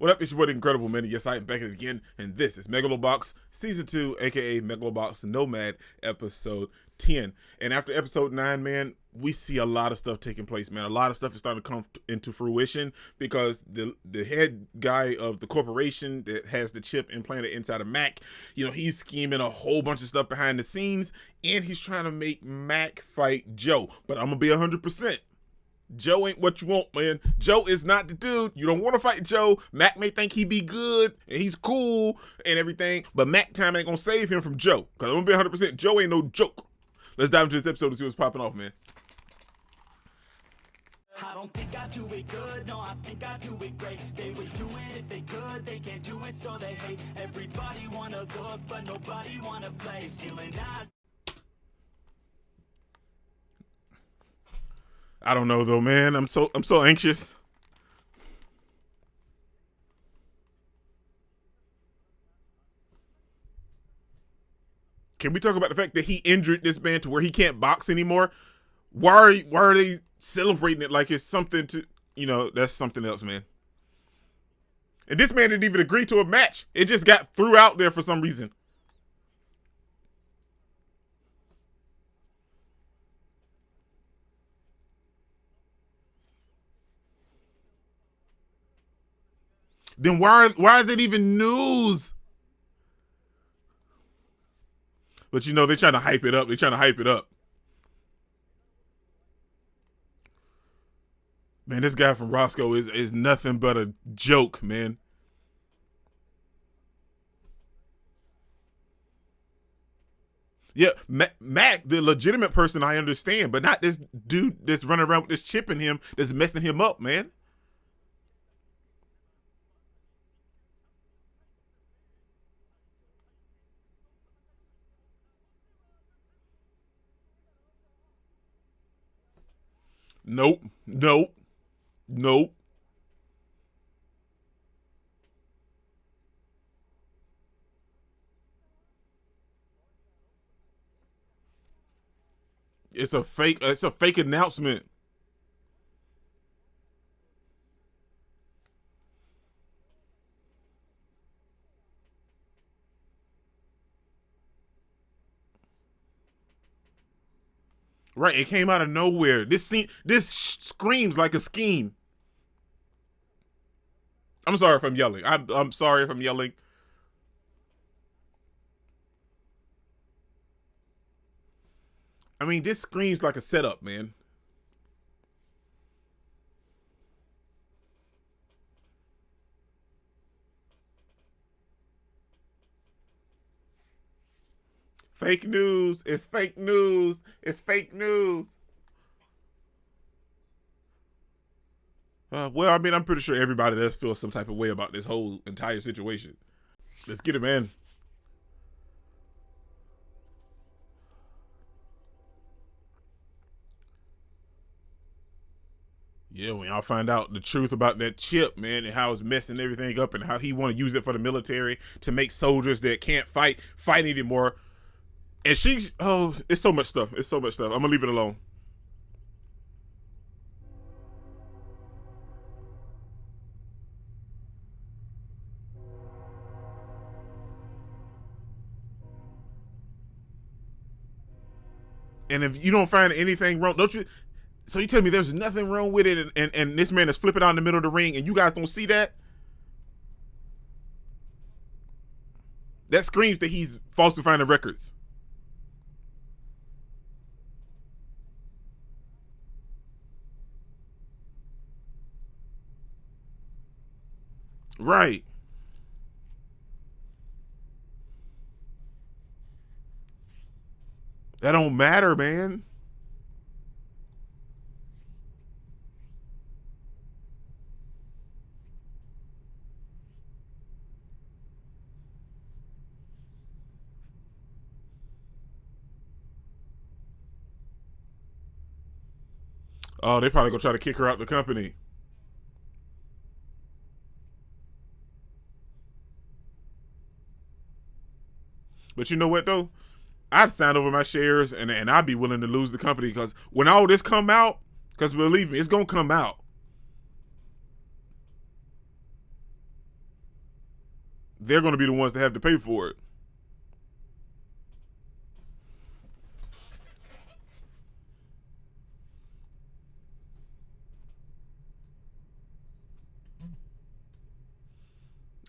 What up, it's your boy, the Incredible Man. Yes, I am back at it again, and this is Megalo Season 2, aka Megalo Nomad, Episode 10. And after Episode 9, man, we see a lot of stuff taking place, man. A lot of stuff is starting to come into fruition because the head guy of the corporation that has the chip implanted inside of Mac, he's scheming a whole bunch of stuff behind the scenes, and he's trying to make Mac fight Joe. But I'm going to be 100%. Joe ain't what you want, man. Joe is not the dude. You don't want to fight Joe. Mac may think he be good and he's cool and everything, but Mac time ain't gonna save him from Joe. Cause I'm gonna be 100%. Joe ain't no joke. Let's dive into this episode and see what's popping off, man. I don't think I do it good, no, I think I do it great. They would do it if they could, they can't do it, so they hate. Everybody wanna look, but nobody wanna play. Stealing eyes. I don't know though, man. I'm so anxious. Can we talk about the fact that he injured this man to where he can't box anymore? Why are they celebrating it like it's something to, that's something else, man. And this man didn't even agree to a match. It just got threw out there for some reason. Then why is it even news? But they're trying to hype it up. They're trying to hype it up. Man, this guy from Roscoe is nothing but a joke, man. Yeah, Mac, the legitimate person, I understand, but not this dude that's running around with this chip in him that's messing him up, man. Nope. It's a fake announcement. Right, it came out of nowhere. This screams like a scheme. I'm sorry if I'm yelling. I'm sorry if I'm yelling. I mean, this screams like a setup, man. Fake news. It's fake news. It's fake news. Well, I mean, I'm pretty sure everybody does feel some type of way about this whole entire situation. Let's get it, man. Yeah, when y'all find out the truth about that chip, man, and how it's messing everything up and how he want to use it for the military to make soldiers that can't fight anymore. And it's so much stuff. It's so much stuff. I'm going to leave it alone. And if you don't find anything wrong, don't you? So you tell me there's nothing wrong with it, and this man is flipping out in the middle of the ring, and you guys don't see that? That screams that he's falsifying the records. Right. That don't matter, man. Oh, they probably gonna try to kick her out the company. But you know what though? I'd sign over my shares and I'd be willing to lose the company because when all this come out, because believe me, it's gonna come out. they're going to be the ones that have to pay for it.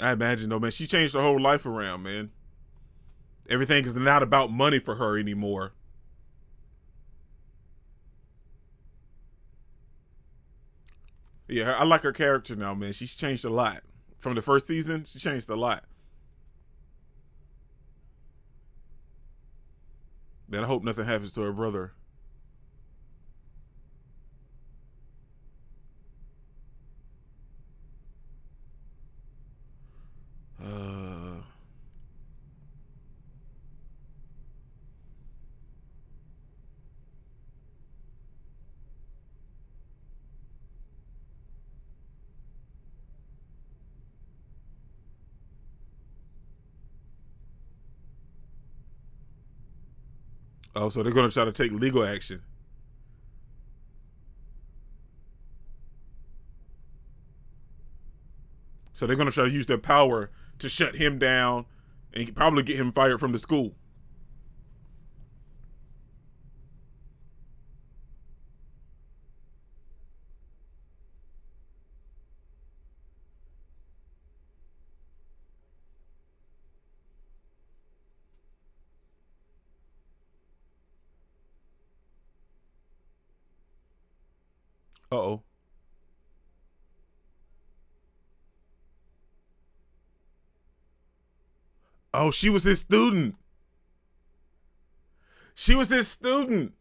I imagine though, man, she changed her whole life around, man. Everything is not about money for her anymore. Yeah, I like her character now, man. She's changed a lot. From the first season, she changed a lot. Man, I hope nothing happens to her brother. Uh, oh, so they're going to try to take legal action. So they're going to try to use their power to shut him down and probably get him fired from the school. Uh oh. Oh, she was his student. She was his student.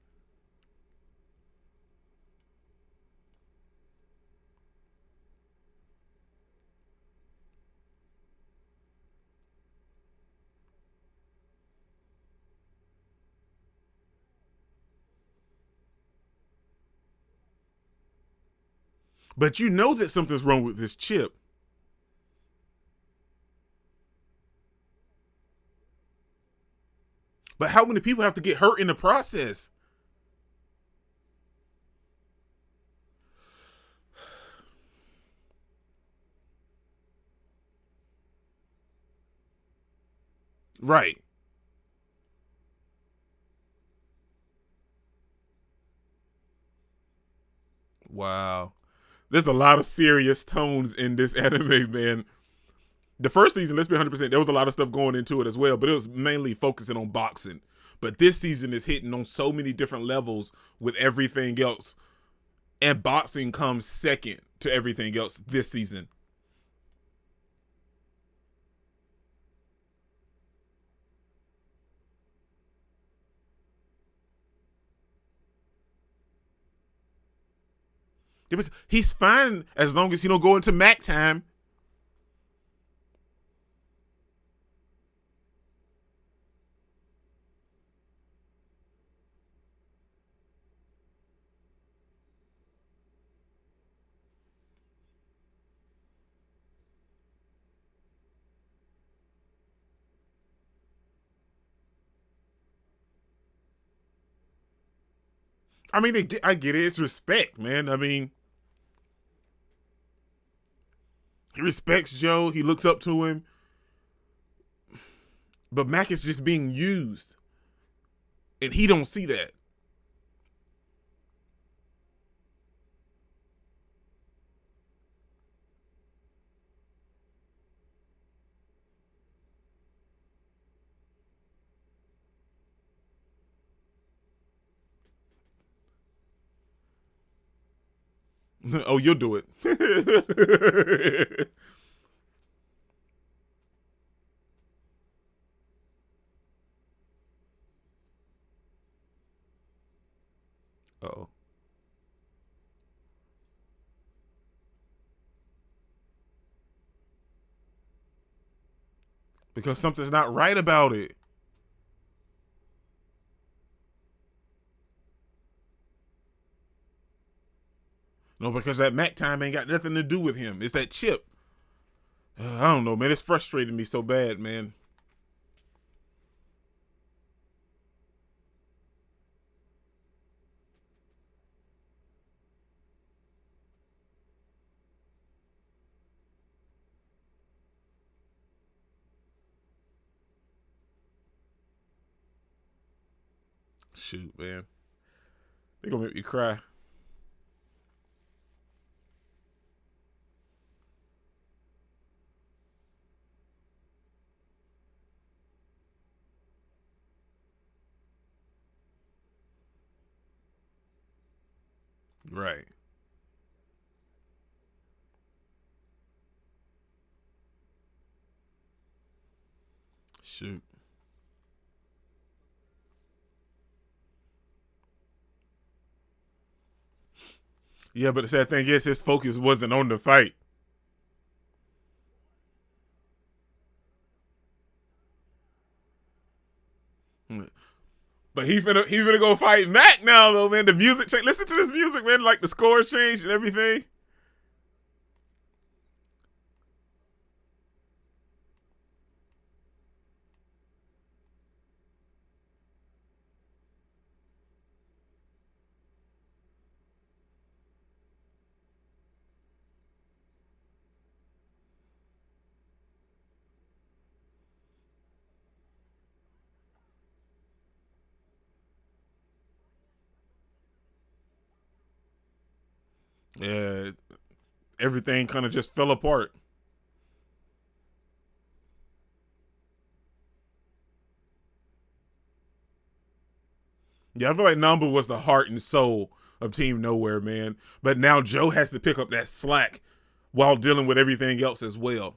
But you know that something's wrong with this chip. But how many people have to get hurt in the process? Right. Wow. There's a lot of serious tones in this anime, man. The first season, let's be 100%, there was a lot of stuff going into it as well, but it was mainly focusing on boxing. But this season is hitting on so many different levels with everything else. And boxing comes second to everything else this season. He's fine as long as he don't go into Mac time. I mean, I get it. It's respect, man. I mean, he respects Joe. He looks up to him. But Mac is just being used. And he don't see that. Oh, you'll do it. Uh-oh. Because something's not right about it. No, because that Mac time ain't got nothing to do with him. It's that chip. I don't know, man. It's frustrating me so bad, man. Shoot, man. They gonna make me cry. Right. Shoot. Yeah, but the sad thing is his focus wasn't on the fight. But he finna go fight Mac now though, man. The music change. Listen to this music, man. Like the score changed and everything. Yeah, everything kind of just fell apart. Yeah, I feel like Number was the heart and soul of Team Nowhere, man. But now Joe has to pick up that slack while dealing with everything else as well.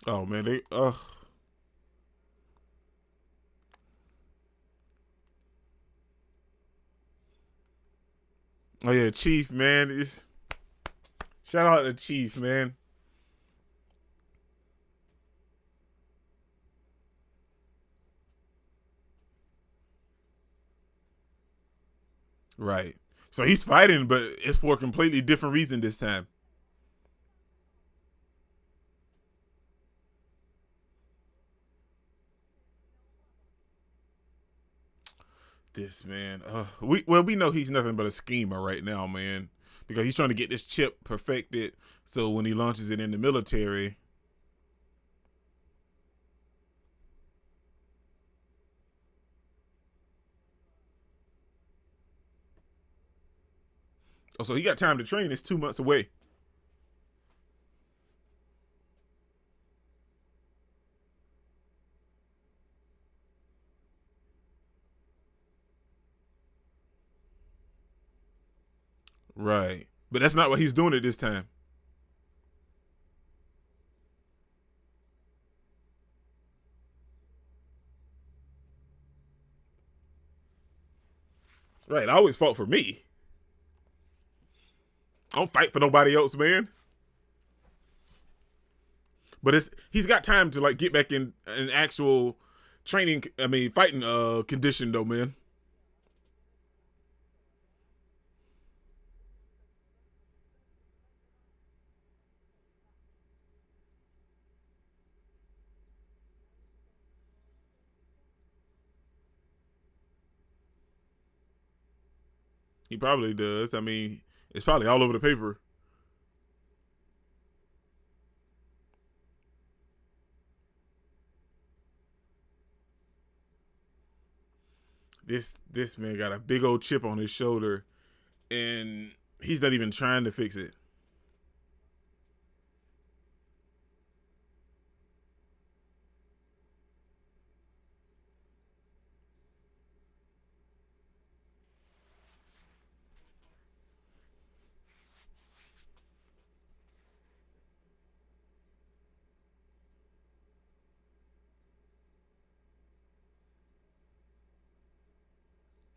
Oh man, they oh yeah, Chief, man. Shout out to Chief, man. Right. So he's fighting, but it's for a completely different reason this time. This man, we know he's nothing but a schemer right now, man, because he's trying to get this chip perfected. So when he launches it in the military, oh, so he got time to train. It's 2 months away. Right, but that's not what he's doing at this time. Right, I always fought for me. I don't fight for nobody else, man. But he's got time to like get back in an actual training. I mean, fighting condition though, man. He probably does. I mean, it's probably all over the paper. This man got a big old chip on his shoulder, and he's not even trying to fix it.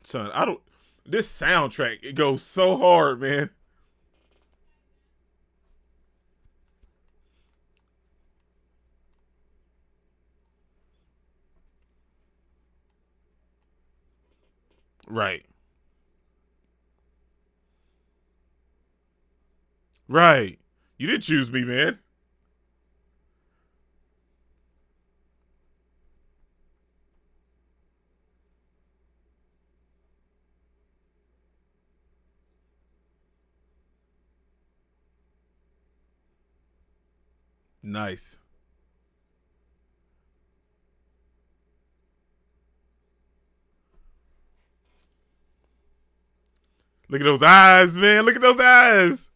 Son, I don't. This soundtrack it goes so hard, man. Right, right. You didn't choose me, man. Nice. Look at those eyes, man. Look at those eyes.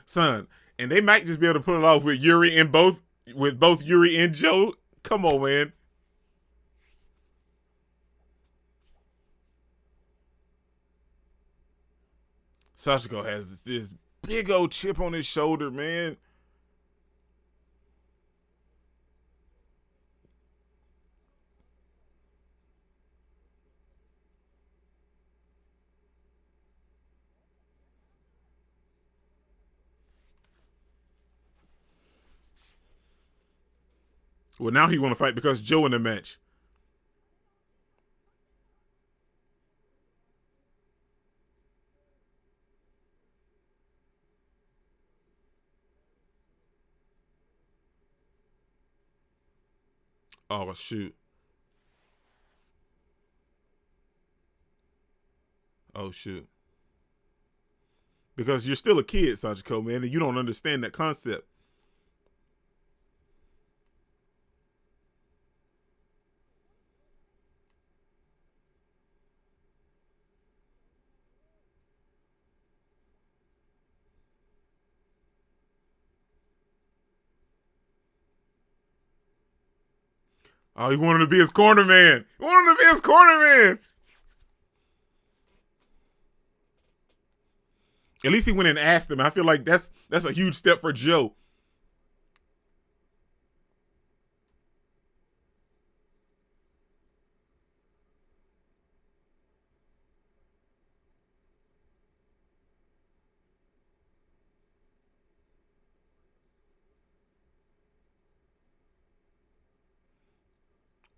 Son. And they might just be able to pull it off with Yuri and both Yuri and Joe. Come on, man. Sachiko has this big old chip on his shoulder, man. Well, now he want to fight because Joe in the match. Oh, shoot. Oh, shoot. Because you're still a kid, Sachiko, man, and you don't understand that concept. Oh, he wanted to be his corner man. He wanted to be his corner man. At least he went and asked him. I feel like that's a huge step for Joe.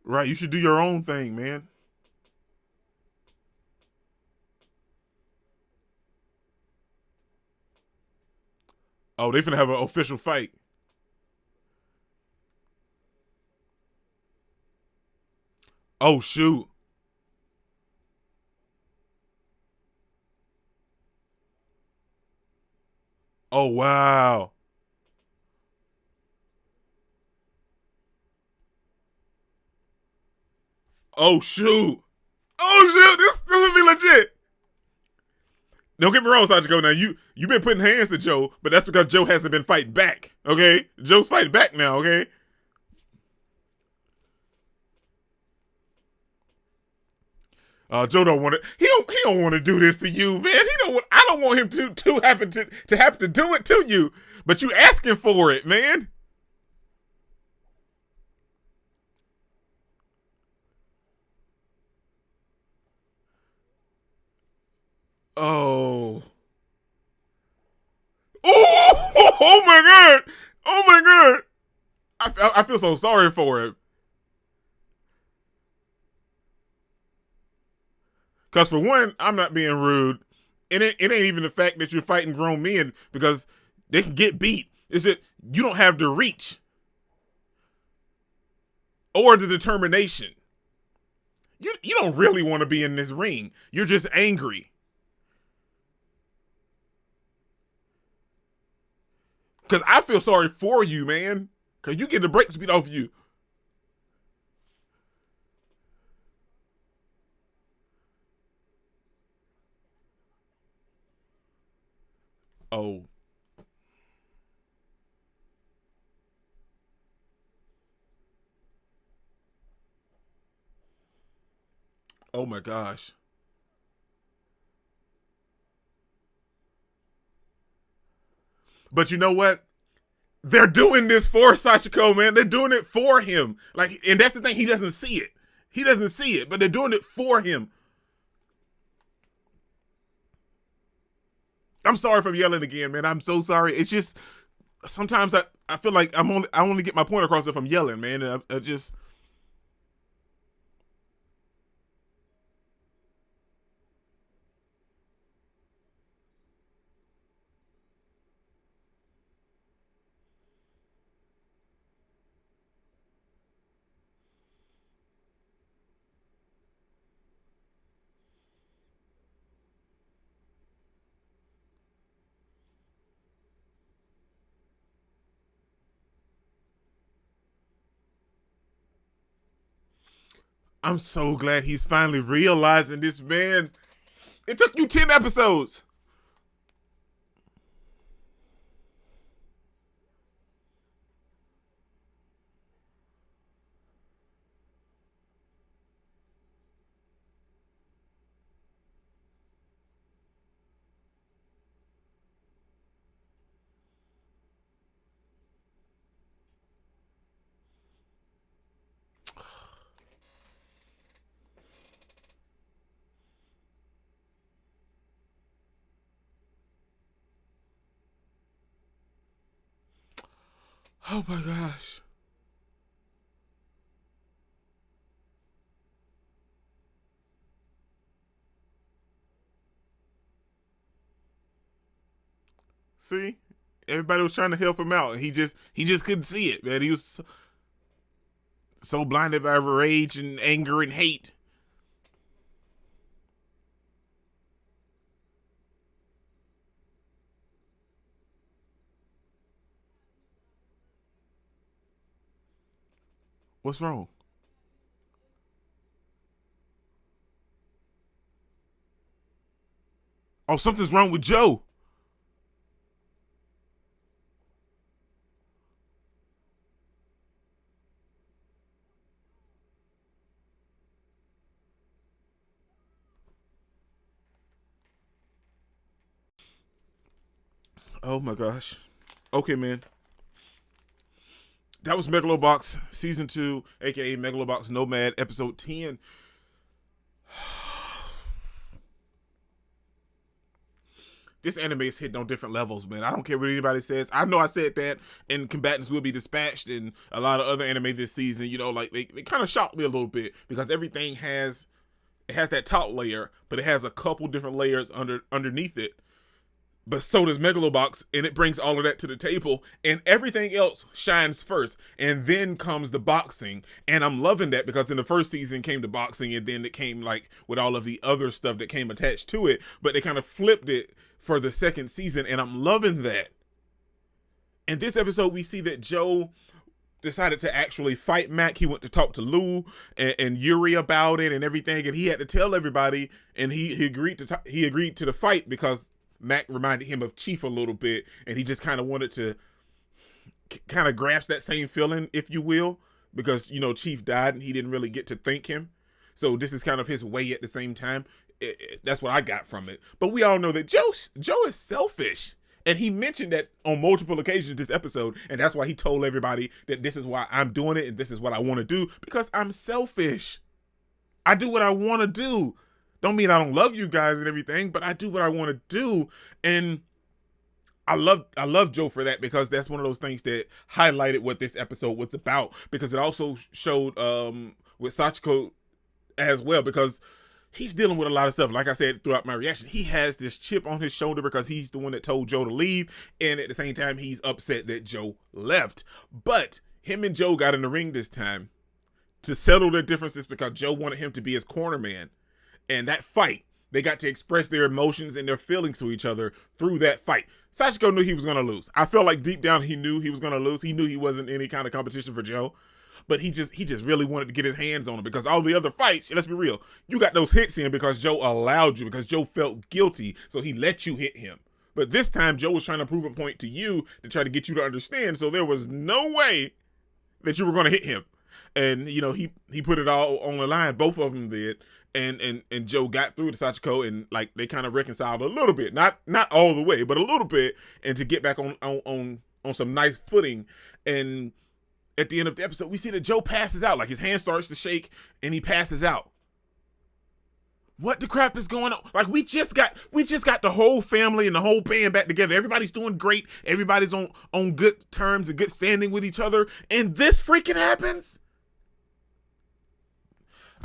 Right, you should do your own thing, man. Oh, they finna have an official fight. Oh, shoot. Oh, wow. Oh, shoot. Oh, shoot. This would be legit. Don't get me wrong, Sachiko. Now, you've been putting hands to Joe, but that's because Joe hasn't been fighting back, okay? Joe's fighting back now, okay? Joe don't want to. He don't want to do this to you, man. He don't. I don't want him to happen to have to do it to you. But you asking for it, man. Oh. Oh. Oh my god. Oh my god. I feel so sorry for him. Cause for one, I'm not being rude. It ain't even the fact that you're fighting grown men because they can get beat. Is that you don't have the reach or the determination. You don't really want to be in this ring. You're just angry. Cause I feel sorry for you, man. Cause you get the brakes beat off you. Oh. Oh my gosh. But you know what? They're doing this for Sachiko, man. They're doing it for him. Like, and that's the thing. He doesn't see it. He doesn't see it, but they're doing it for him. I'm sorry for yelling again, man. I'm so sorry. It's just sometimes I feel like I only get my point across if I'm yelling, man. And I just I'm so glad he's finally realizing this, man. It took you 10 episodes. Oh my gosh. See? Everybody was trying to help him out, and he just couldn't see it, man. He was so blinded by rage and anger and hate. What's wrong? Oh, something's wrong with Joe. Oh my gosh. Okay, man. That was Megalobox Season 2, aka Megalobox Nomad, Episode 10. This anime is hitting on different levels, man. I don't care what anybody says. I know I said that, and Combatants Will Be Dispatched, and a lot of other anime this season, like they kind of shocked me a little bit because everything has that top layer, but it has a couple different layers underneath it. But so does Megalobox, and it brings all of that to the table, and everything else shines first, and then comes the boxing, and I'm loving that because in the first season came the boxing, and then it came like with all of the other stuff that came attached to it, but they kind of flipped it for the second season, and I'm loving that. In this episode, we see that Joe decided to actually fight Mac. He went to talk to Lou and Yuri about it and everything, and he had to tell everybody, and he agreed to the fight because Mac reminded him of Chief a little bit, and he just kind of wanted to kind of grasp that same feeling, if you will, because Chief died and he didn't really get to thank him. So this is kind of his way at the same time. That's what I got from it. But we all know that Joe is selfish. And he mentioned that on multiple occasions this episode, and that's why he told everybody that this is why I'm doing it and this is what I want to do, because I'm selfish. I do what I want to do. Don't mean I don't love you guys and everything, but I do what I want to do. And I love Joe for that, because that's one of those things that highlighted what this episode was about, because it also showed with Sachiko as well, because he's dealing with a lot of stuff. Like I said throughout my reaction, he has this chip on his shoulder because he's the one that told Joe to leave, and at the same time he's upset that Joe left. But him and Joe got in the ring this time to settle their differences because Joe wanted him to be his corner man. And that fight, they got to express their emotions and their feelings to each other through that fight. Sachiko knew he was going to lose. I felt like deep down he knew he was going to lose. He knew he wasn't any kind of competition for Joe. But he just really wanted to get his hands on him, because all the other fights, let's be real, you got those hits in because Joe allowed you, because Joe felt guilty, so he let you hit him. But this time, Joe was trying to prove a point to you to try to get you to understand, so there was no way that you were going to hit him. And, he put it all on the line. Both of them did. And Joe got through to Sachiko, and like they kind of reconciled a little bit, not all the way, but a little bit, and to get back on some nice footing. And at the end of the episode, we see that Joe passes out, like his hand starts to shake, and he passes out. What the crap is going on? Like we just got the whole family and the whole band back together. Everybody's doing great. Everybody's on good terms and good standing with each other, and this freaking happens.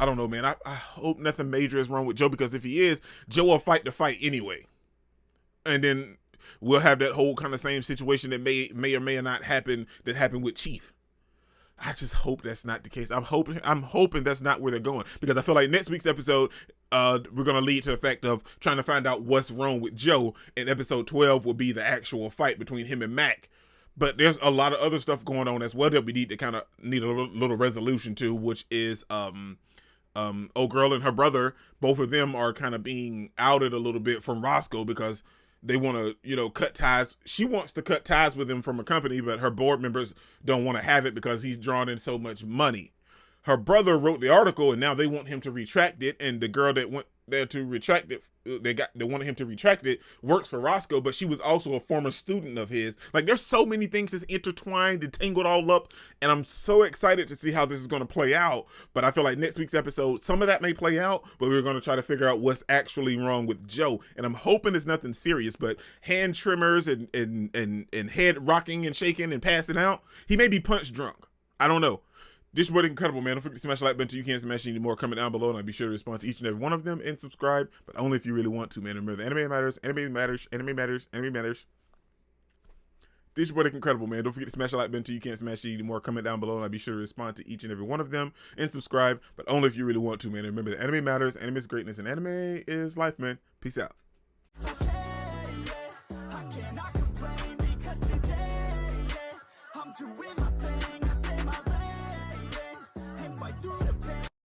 I don't know, man. I hope nothing major is wrong with Joe, because if he is, Joe will fight the fight anyway. And then we'll have that whole kind of same situation that may or may not happen that happened with Chief. I just hope that's not the case. I'm hoping that's not where they're going, because I feel like next week's episode, we're going to lead to the fact of trying to find out what's wrong with Joe, and episode 12 will be the actual fight between him and Mac. But there's a lot of other stuff going on as well that we need to kind of need a little resolution to, which is old girl and her brother, both of them are kind of being outed a little bit from Roscoe because they want to, you know, cut ties. She wants to cut ties with him from a company, but her board members don't want to have it because he's drawn in so much money. Her brother wrote the article and now they want him to retract it. And the girl that went there to retract it, they wanted him to retract it, works for Roscoe, but she was also a former student of his. Like, there's so many things that's intertwined and tangled all up, and I'm so excited to see how this is going to play out. But I feel like next week's episode, some of that may play out, but we're going to try to figure out what's actually wrong with Joe. And I'm hoping it's nothing serious, but hand tremors and head rocking and shaking and passing out. He may be punch drunk. I don't know. This is incredible, man. Don't forget to smash the like button. You can smash any more. Comment down below, and I'll be sure to respond to each and every one of them and subscribe, but only if you really want to, man. Remember, the anime matters. Anime matters. Anime matters. Anime matters. This is incredible, man. Don't forget to smash the like button. You can't smash any more. Comment down below, and I'll be sure to respond to each and every one of them and subscribe, but only if you really want to, man. And remember, the anime matters. Anime is greatness, and anime is life, man. Peace out. I cannot complain because today, I'm doing